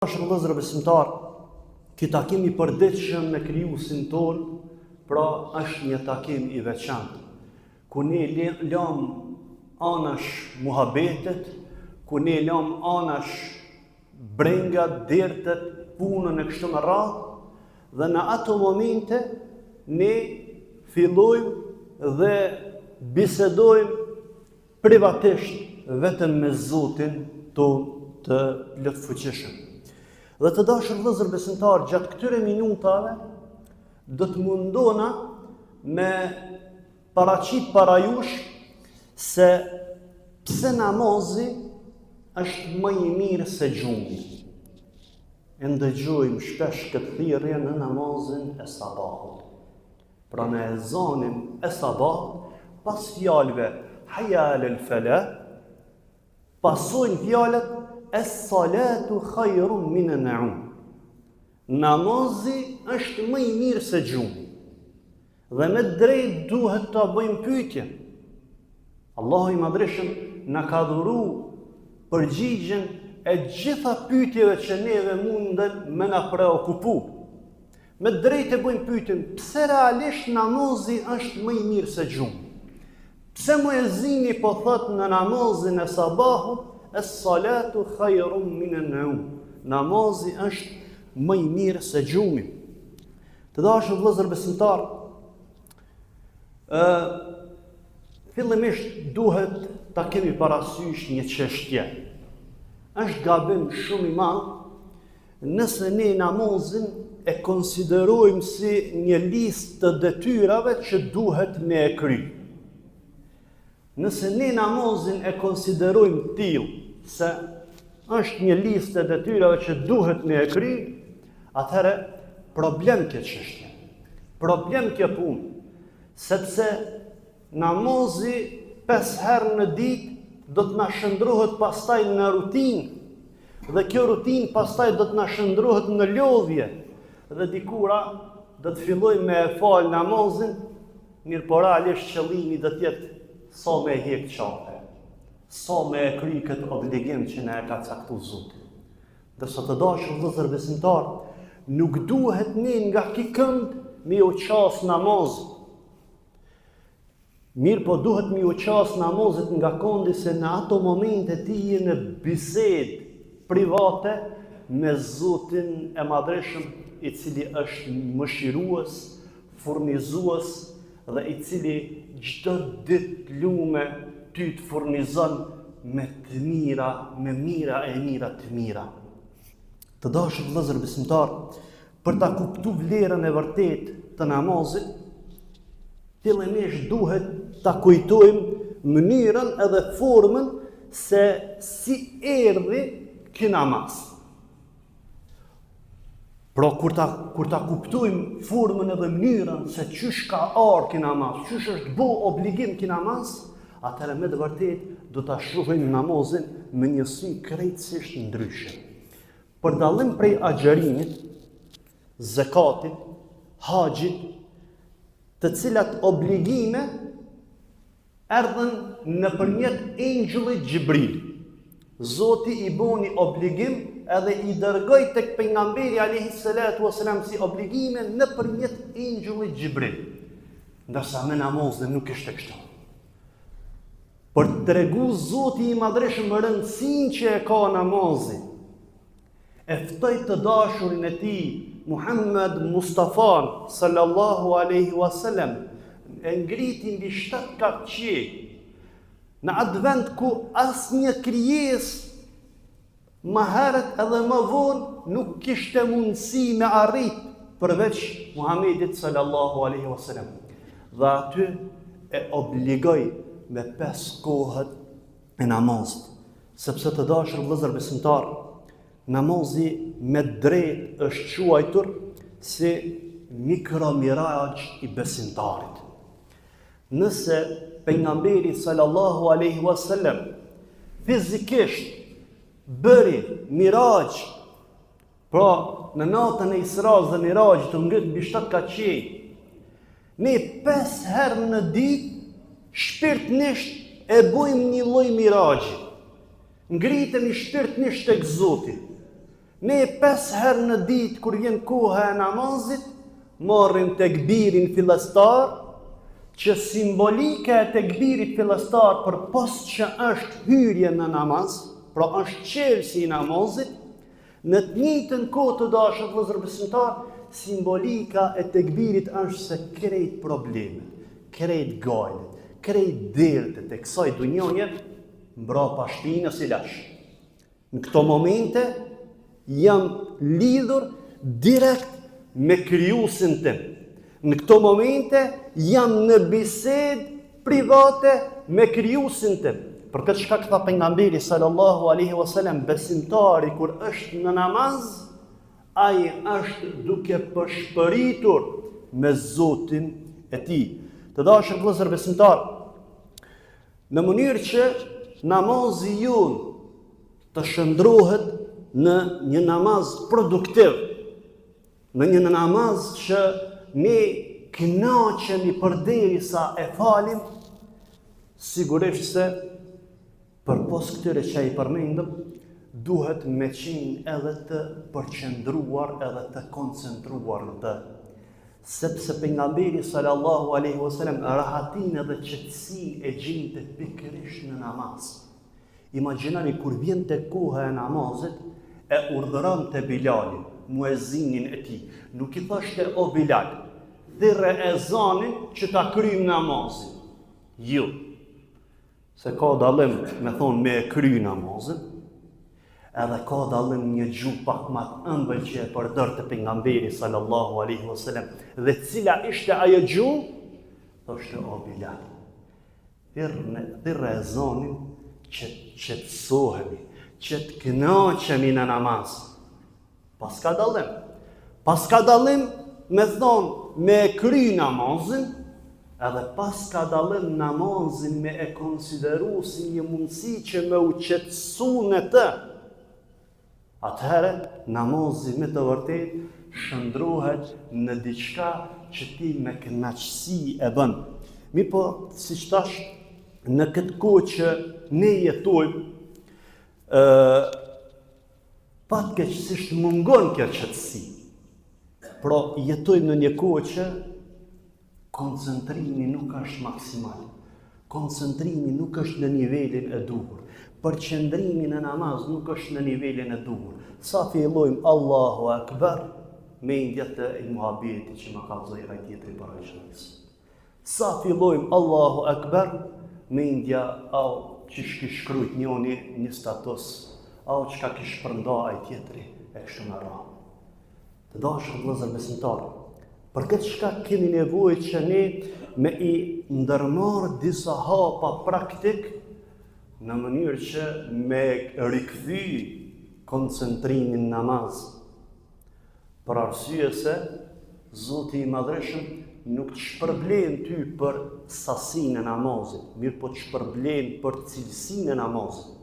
Është vëllezër besimtar, ky takim I përditshëm me krijuesin ton, pra është një takim I veçantë, ku ne lëm anash muhabetet, ku ne lëm anash brengat, dertet, punën e kështu me radhë, dhe në ato momente ne fillojmë dhe bisedojmë privatisht vetëm me Zotin ton të plotfuqishëm. Dhe të dashur vëllezër besimtar, gjatë këtyre minutave do të mundona me paraqit para jush se pse namazi është më I mirë se gjumi. E ndëgjojmë shpesh këtë thirrje në namazin e sabahut. Pra në ezanin e sabahut, pas fjalëve hayya alal falah, pasojnë fjalët Es-salatu khayrun min an-na'um. Namazi është më I mirë se gjumi. Dhe me drejt duhet ta bëjmë pyetje. Allahu I Madhreshëm na ka dhuruar përgjigjen e gjitha pyetjeve që neve munden me na preokupu. Me drejt e bëjmë pyetjen, pse realisht namazi është më I mirë se gjumi? Pse muezini po thot në namazin e sabahut Es-salatu khayrun min an-nawm. Namazi është më I mirë se gjumi. Të dashur vëllezër besimtar, fillimisht duhet ta kemi parasysh një çështje. Është gabim shumë I madh nëse ne namazin e konsiderojmë si një listë të detyrave që duhet me e kry. Nëse ne namazin e konsiderojmë tillë se është një listë e detyrave që duhet me e kry, atëherë problem kjo çështje. Problem kjo punë, sepse namazi 5 herë në ditë do të na shndrohet pastaj në rutinë, dhe kjo rutinë pastaj do të na shndrohet në lodhje, dhe dikura do të fillojmë me e fal namazin, mirëpo realisht qëllimi do të jetë sa me hjek qafe, sa me e kry këtë obligim që ne e ka caktuar Zoti. Dërsa të dashur vëllezër besimtar, nuk duhet ne nga ky kënd me u qas namazit. Mirë po duhet me u qas namazit nga kondi se në ato momente ti je në bisedë private me Zotin e Madhreshëm, I cili është mëshirues, furnizues dhe I cili çdo ditë lume ty të furnizon me të mira, me mira e mira të mira. Të dashur vëllezër besimtar, për ta kuptuar vlerën e vërtetë të namazit, fillimisht duhet ta kujtojmë mënyrën edhe formën se si erdhi ky namaz. Pra kur ta kuptojmë formën edhe mënyrën se çysh ka ardhur ky namaz, çysh është bo obligim ky namaz, atëherë me të vërtetë do ta shohim namazin me një sy krejtësisht ndryshe. Për dallim prej agjerimit, zakatit, haxhit, të cilat obligime erdhen nëpërmjet engjullit Xhibril. Zoti I boni obligim edhe I dërgoi tek pejgamberi alayhi salatu wasalam si obligime nëpërmjet engjullit Xhibril. Ndërsa me namazin nuk ishte kështu. Për të tregu Zoti I Madhreshëm rëndësinë që e ka namazi, e ftoi të dashurin e tij, Muhammed Mustafa sallallahu alaihi wasallam, e ngriti mbi 7 katë qiell, në atë vend ku asnjë krijesë më herët edhe më vonë nuk kishte mundësi me arrit përveç Muhamedit sallallahu alaihi wasallam. Dhe aty e obligoi me 5 kohët e namazit. Sepse të dashur vëllezër besimtar, namazi me drejt është quajtur si mikromiraj I besimtarit. Nëse pejgamberi sallallahu alaihi wasallam fizikisht bëri miraj, pra në natën e Isras dhe Mirajit të ngrit mbi 7 katë qiell, ne 5 herë në ditë shpirtnisht e bojmë një lloj mirajit. Ngritemi shpirtnisht tek Zoti. Ne 5 herë në ditë kur vjen koha e namazit, marrim tekbirin fillestar, që simbolika e tekbirit fillestar për pas që është hyrje në namaz, pra është çelësi i namazit, në të njëjtën kohë të dashur vëllezër besimtar, simbolika e tekbirit është se krejt problemet, krejt gajlet, krejt dertet e kësaj dunjoje mbrapa shpinës i lash. Në këto momente jam lidhur direkt me krijuesin tim. Në këto momente jam në bisedë private me krijuesin tim. Për këtë shkak tha pejgamberi sallallahu alaihi wasallam, besimtari kur është në namaz, ai është duke përshpëritur me Zotin e tij. Të dashur vëllezër besimtar, në mënyrë që namazi jonë të shndrohet në një namaz produktiv, në një namaz që ne kënaqemi përderisa e falim, sigurisht se përpos këtyre që i përmendëm, duhet me qenë edhe të përqendruar, edhe të koncentruar në të. Sepse pejgamberi sallallahu alaihi wasallam rahatinë dhe qetësinë e gjente pikërisht në namaz. Imagjinoni kur vjen te koha e namazit, e urdhëron te Bilali, muezinin e tij. Nuk i thoshte o Bilal, thirrë ezanin që ta kryjm namazin. Jo. Se ka dallim me thonë me kry namazin, edhe ka dallim një gjuhë pak më të ëmbël që e përdorte pejgamberi sallallahu alaihi wasallam. Dhe cila ishte ajo gjuhë? Thoshte o Bilal, thirrë ezanin që qetësohemi, që të kënaqemi në namaz. Pas ka dallim me thonë me kry namazin, edhe pas ka dallim namazin me e konsideru si një mundësi që me u qetësu në të. Atëherë, namazi me të vërtet shndrohet në diçka që ti me kënaqësi e bën. Mi po, si thash, në këtë kohë që ne jetojmë, fatkeqësisht mungon kjo qetësi. Pra, jetojmë në një kohë që koncentrimi nuk është maksimal. Koncentrimi nuk është në nivelin e duhur. Përqendrimi në namaz nuk është në nivelin e duhur. Sa fillojmë Allahu Akbar, me indjet e muhabeti që më ka zëjra i tjetëri para shënës. Sa fillojmë Allahu Akbar, me indja au që shkrujt njoni një status, au që ka kish përnda ai tjetëri e kështu në ra. Të dashur vëllezër besimtarë, për këtë shkak kemi nevojë që ne me i ndërmarrë disa hapa praktik në mënyrë që me rikthy koncentrimin në namaz. Për arsye se Zoti i Madhreshëm nuk të shpërblen ty për sasinë e namazit, mirë po të shpërblen për cilësinë e namazit.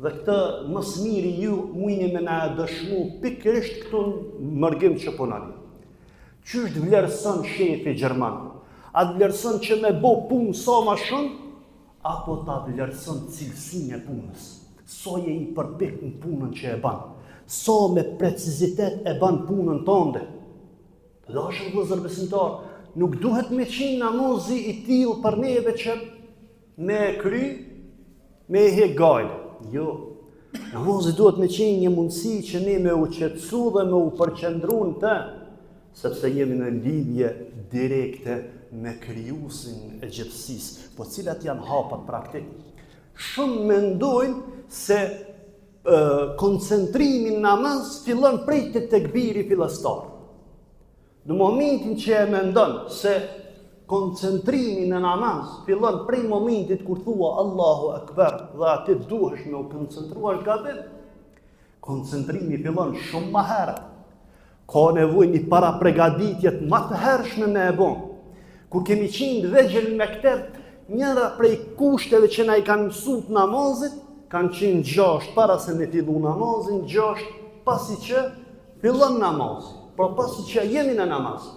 Dhe këtë mës miri ju mujni me na dëshmu pikërisht këtu mërgim që punani. Qysh të vlerëson shefi Gjerman? A të vlerëson që me bo punë sa ma shumë, apo ta vlerëson cilësinë e punës? Sa je i përpik në punën që e ban? Sa me precizitet e ban punën tënde? Të dashur vëllezër besimtar, nuk duhet me qenë namazi i tillë për neve që me kry, me he gajle. Jo, namazi duhet me qenë një mundësi që ne me u qetësu dhe me u përqendru në të, sepse jemi në lidhje direkte me krijuesin e gjithësisë. Po cilat janë hapat praktik? Shumë mendojnë se koncentrimi në namaz fillon prej të tekbiri fillestar. Në momentin që e mendon se koncentrimi në namaz fillon prej momentit kur thua Allahu Akbar dhe aty duhesh me u koncentruar gabim, koncentrimi fillon shumë më herët. Ka nevojë një para pregaditjet më të hershme me e bon. Kur kemi qenë vegjël me këtë, njëra prej kushteve që na i kanë mësuar namazit, kanë qenë 6 para se me fillu namazin, 6 pasi që fillon namazi. Por pasi që jemi në namaz,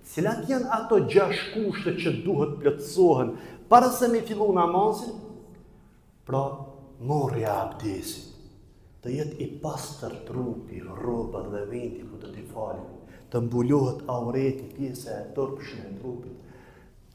cilat janë ato 6 kushte që duhet plotësohen para se me fillu namazin? Pra, morrja e abdesit. të jetë i pastër trupi, rrobat dhe vendi ku të t'i falim, të mbulohet aureti, pjesa e turpshme e trupit,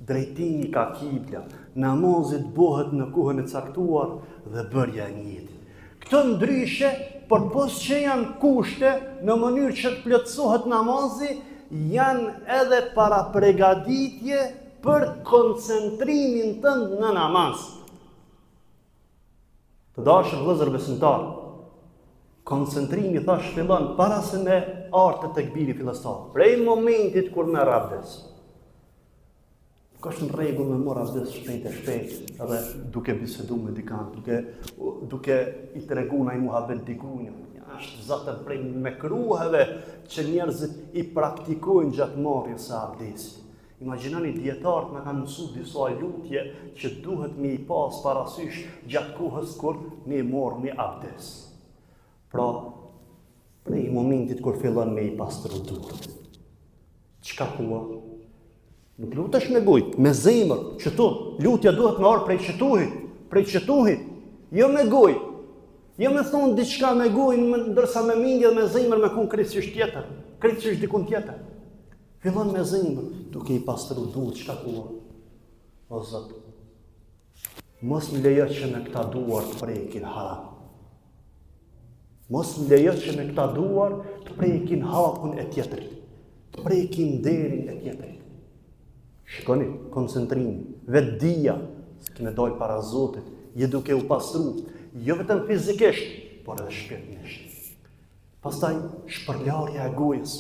drejtimi ka kibla, namazit bëhet në kohën e caktuar dhe bërja e njetit. Këto ndryshe, por pos që janë kushte në mënyrë që të plotësohet namazi, janë edhe para pregaditje për koncentrimin tënd në namaz. Të dashur vëllezër besimtar, koncentrimi thash fillon para se me artë të tekbiri fillestar. Prej momentit kur merr abdes. Nuk është në rregull me marr abdes shpejt e shpejt, edhe duke bisedu me dikant, duke i tregu ndaj muhabet dikujt. Është zatë prej mekruheve që njerëzit i praktikojnë gjatë marrjes së abdesit. Imagjinoni dietarët na kanë mësuar disa lutje që duhet me i pas parasysh gjatë kohës kur ne morrni abdes. Pra, prej momentit kur fillon me i pastru duart. Çka thua? Nuk lutesh me gojë, me zemër, çtu, lutja duhet me ardhur prej qetuhit, jo me gojë. Jo me thonë diçka me gojë, ndërsa me mendje dhe me zemër me kun krejtësisht tjetër, krejtësisht dikun tjetër. Fillon me zemër, duke i pastru duart, çka thua? O Zot, mos më lejo që me këta duar të prekin haram. Mos më lejo që me këta duar të prekin hapun e tjetërit, të prekin derin e tjetërit. Shikoni, koncentrimi, vetdia, se kime dojnë para Zotit, je duke u pastru, jo vetëm fizikisht, por edhe shpirtnisht. Pastaj, shpërlarja e gojës.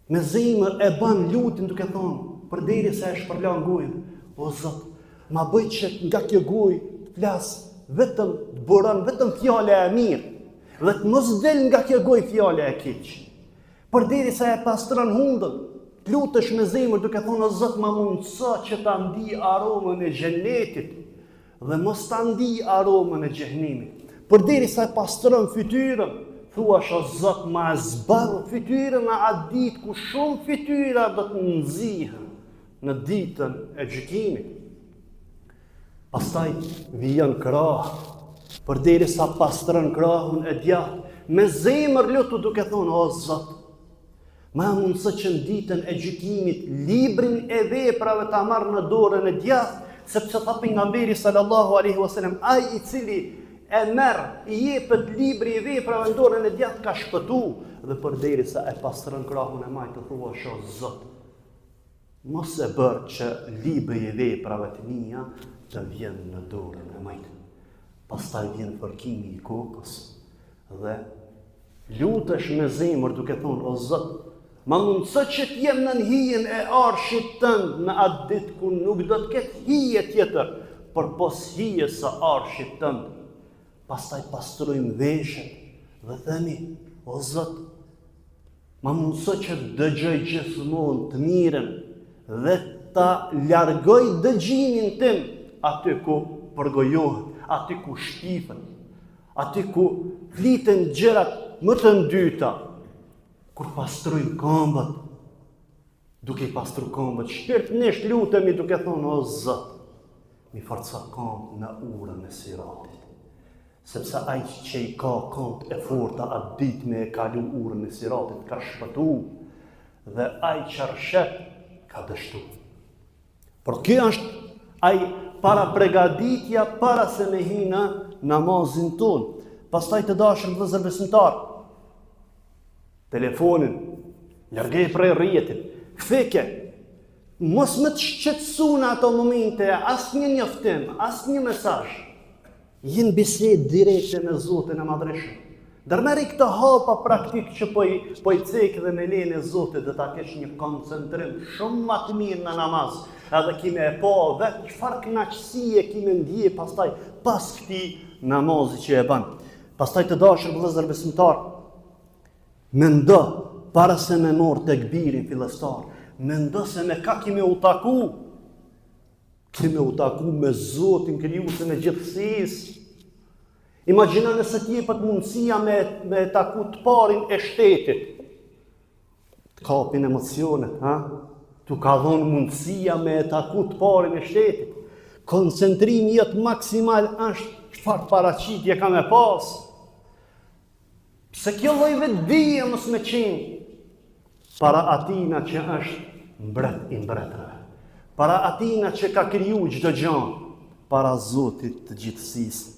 Me zemër e ban lutin duke thonë, përderi se e shpërlan gojën. O Zot, ma bëj që nga kjo gojë të flas vetëm, të buron vetëm fjale e mirë, dhe të mos del nga kjo gojë fjale e keq. Përderi se e pastron hundën, të lutesh me zemër duke thonë, o Zot, ma mundëso që ta ndi aromën e xhenetit, dhe mos ta ndi aromën e xhehenimit. Përderi se e pastron fytyrën, thuash o Zot, ma zbardh fytyrën në atë ditë ku shumë fytyra do të nxihen në ditën e gjykimit. Pastaj vijon krah, përderisa pastron krahun e djathtë, me zemër lutu duke thonë, o Zot, ma mundëso që në ditën e gjykimit librin e veprave ta marr në dorën e djathtë, sepse tha pejgamberi sallallahu alaihi wasallam, ai i cili e merr, i jepet libri i veprave në dorën e djathtë ka shpëtu, dhe përderisa e pastron krahun e majt të thuash, o Zot, mos e bërë që libri i veprave të mia të vjen në dorën e majt. Pastaj vjen fërkimi i kokës dhe lutesh me zemër duke thonë, o Zot, ma mundëso që t'jem në hijen e arshit tënd në atë ditë ku nuk do të ketë hije tjetër, për pos hije së arshit tënd. Pastaj pastrojmë veshët dhe themi, o Zot, ma mundëso që dëgjoj gjithmonë të mirën dhe ta largoj dëgjimin tim aty ku përgojohet, aty ku shtifen, aty ku fliten gjërat më të ndyta. Kur pastrojmë këmbët, duke i pastru këmbët, shpirtnisht lutemi duke thonë, o Zot, mi forca këmbë në urën e siratit. Sepse ai që i ka këmbët e forta atë ditë me e kalu urën e siratit ka shpëtu, dhe ai qarshet ka dështu. Por kjo është ai para pregaditja para se me hi në namazin tonë. Pastaj të dashur vëllezër besimtar, telefonin, largej prej rrjetit, fike, mos më të shqetësu në ato momente, asnjë njoftim, asnjë mesazh. Jenë bisedë direkte me Zotin e Madhreshëm. Dërmeri këtë hapa praktik që po i cekë dhe me lejen e Zotit dhe ta kesh një koncentrim shumë më të mirë në namaz, edhe kime e po dhe çfarë kënaqësie kime ndje pastaj pas këtij namazi që e bën. Pastaj të dashur vëllezër besimtar, mendo para se me morë tekbirin fillestar, mendo se me ka kime u taku. Kime u taku me Zotin krijuesin e gjithësisë. Imagjino nëse t'jepet mundësia me taku të parin e shtetit. Të kapin emocionet, ha? Tu ka dhonë mundësia me taku të parin e shtetit. Koncentrimi jot maksimal është çfarë paraqitje ka me pas. Pse kjo lloj vetdije mos me qenë para atina që është mbret i mbretërve, para atina që ka kriju çdo gjë, para Zotit të gjithësisë.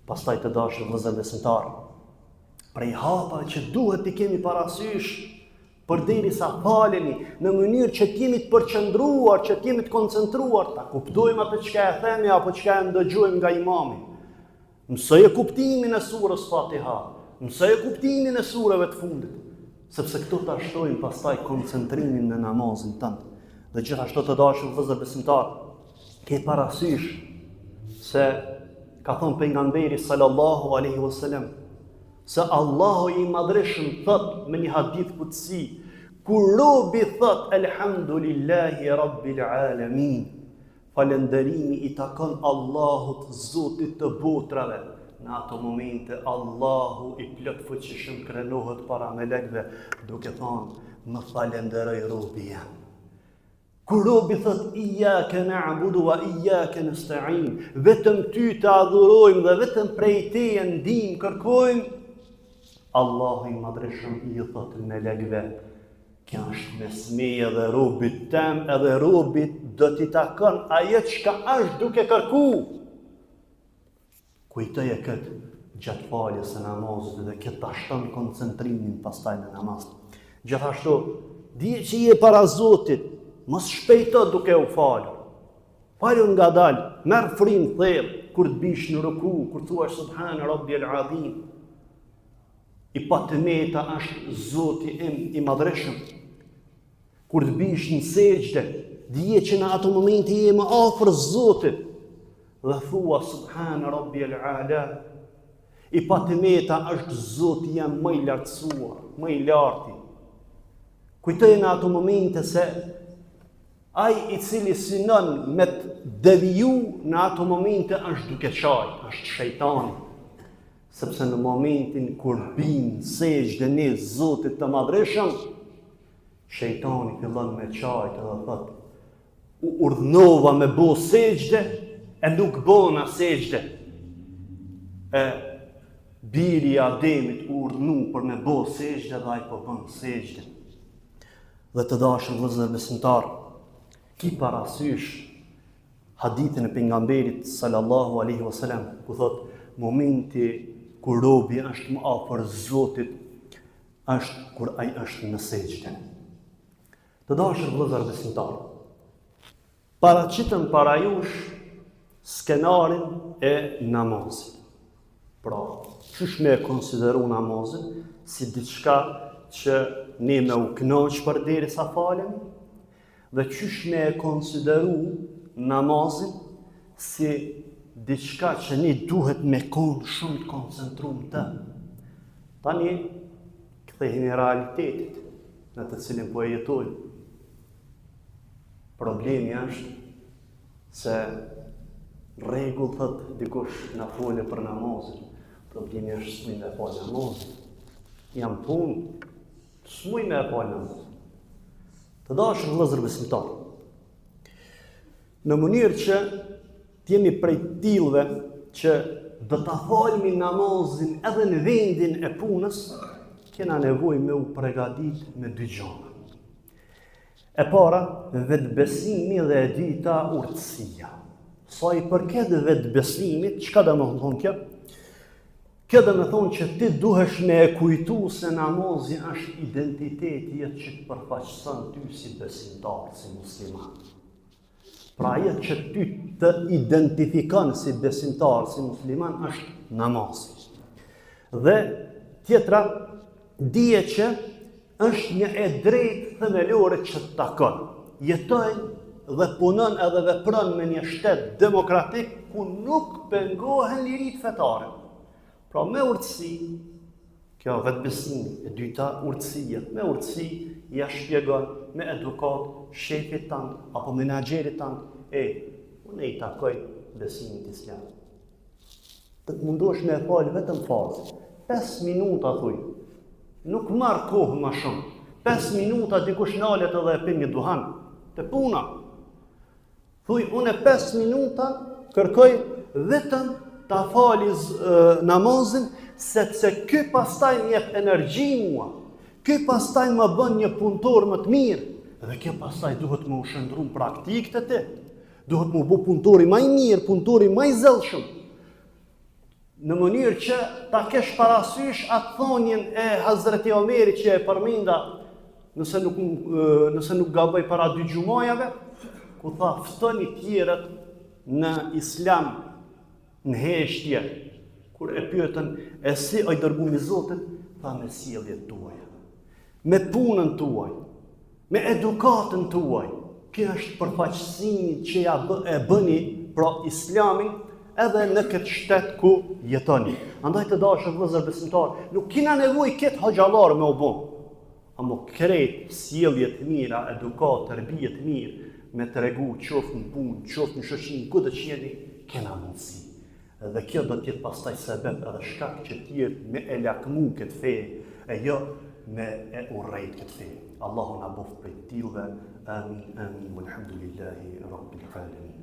Pastaj të dashur vëllezër besimtar, prej hapa që duhet të kemi parasysh përderisa falemi në mënyrë që t'jemi të përqendruar, që t'jemi të koncentruar, ta kuptojmë atë çka e themi apo çka e ndëgjojmë nga imami. Mësoje kuptimin e surës Fatiha, mësoje kuptimin e sureve të fundit, sepse këto ta shtojnë pastaj koncentrimin në namazin tënd. Dhe gjithashtu të dashur vëllezër besimtar, ke parasysh se ka thonë pejgamberi sallallahu alaihi wasallam se Allahu i madhreshëm thot me një hadith qudsi, kur robi thot elhamdulillahi rabbil alamin, falënderimi i takon Allahut Zotit të botrave. Në ato momente Allahu i plot fuqishëm krenohet para melekëve duke thonë më falënderoj robi jam. Kur robi thot iyyaka na'budu wa iyyaka nasta'in, vetëm ty të adhurojmë dhe vetëm prej teje ndihmë kërkojmë, Allahu i madhreshëm i thot melekëve, kjo është mesmeja dhe robit tem, edhe robit do t'i takon ajo çka është duke kërku. Kujtoje këtë gjatë faljes së namazit dhe këtë ta shton koncentrimin pastaj në namaz. Gjithashtu, dije që je para Zotit, mos shpejto duke u falur. Falu ngadalë, merr frym thellë kur të bish në ruku, kur thuash subhana rabbiyal azim. I patëmeta është Zoti im i madhreshëm. Kur të bish në sejdë, dije që në ato momente je më afër Zotit dhe thua subhana rabbiyal ala. I patëmeta është Zoti jam më i lartësuar, më i larti. Kujtoj në ato momente se ai i cili synon me të deviju në ato momente është duke qaj, është shejtani. Sepse në momentin kur bin sejdë në Zotit të madhreshëm, shejtani fillon me qajt dhe thot, u urdhnova me bo sejdë, e nuk bona sejdë. E biri i Ademit u urdhnu për me bo sejdë dhe ai po bën sejdë. Dhe të dashur vëllezër besimtar, ki parasysh hadithin e pejgamberit sallallahu alaihi wasallam, ku thot momenti kur robi është më afër Zotit është kur ai është në sejdë. Të dashur vëllezër besimtar, paraqitëm para jush skenarin e namazit. Pra, qysh me konsideru namazin si diçka që ne me u kënaq përderisa falem, dhe qysh me konsideru namazin si diçka që ne duhet me konë shumë të koncentruar të. Tani kthehemi realitetit në të cilin po e jetojmë. Problemi është se rregull thot dikush na fole për namazin. Problemi është s'muj me fal namazin. Jam punë, s'muj me fal namazin. Të dashur vëllezër besimtar, në mënyrë që t'jemi prej tillëve që do ta falmi namazin edhe në vendin e punës, kena nevojë me u përgatit me dy gjëra. E para, vetbesimi dhe e dyta urtësia. Sa i përket vetbesimit, çka do të thonë kjo? Kjo do të thonë që ti duhesh me e kujtu se namazi është identiteti që të përfaqëson ty si besimtar, si musliman. Pra ajo që ty të identifikon si besimtar, si musliman është namazi. Dhe tjetra, dije që është një e drejtë themelore që të takon. Jetojnë dhe punon edhe vepron me një shtet demokratik ku nuk pengohen lirit fetare. Pra me urtësi, kjo vetbesimi, e dyta urtësia, me urtësi ja shpjegon me edukat shefit tanë, apo menaxherit tanë, unë i takoj besimit islam. Të të mundosh me e falë vetëm farzë, 5 minuta thuj, nuk marr kohë më shumë, 5 minuta dikush nalet edhe e pin një duhan, të puna. Thuj, unë 5 minuta kërkoj vetëm ta fali namazin sepse ky pastaj më jep energji mua, ky pastaj më bën një punëtor më të mirë, dhe kjo pastaj duhet më ushëndru në praktikët e ti, duhet më bu punëtori më i mirë, punëtori më i zellshëm, në mënyrë që ta kesh parasysh atë thonjen e Hazreti Omerit që e përmenda, nëse nuk gaboj para 2 xhumajave, ku tha ftoni tjerët në Islam në heshtje, kur e pyetën e si oj dërgumi Zotit, tha me sjelljet tuaja, me punën tuaj, me edukatën tuaj. Kjo është përfaqësimi që ja e bëni pra Islamin edhe në këtë shtet ku jetoni. Andaj të dashur vëllezër besimtar, nuk kena nevojë këtë hoxhallar me u bë. Amo krejt sjellje të mira, edukat, tërbije të mirë, me tregu qoftë në punë, qoftë në shoqëri, ku do të jeni, kena mundësi. Dhe kjo do të jetë pastaj sebeb edhe shkak që të jetë me e lakmu këtë fe, e jo me e urrejt këtë fe. Allahu na bof prej tillëve. Amin, amin, walhamdulillahi rabbil alamin.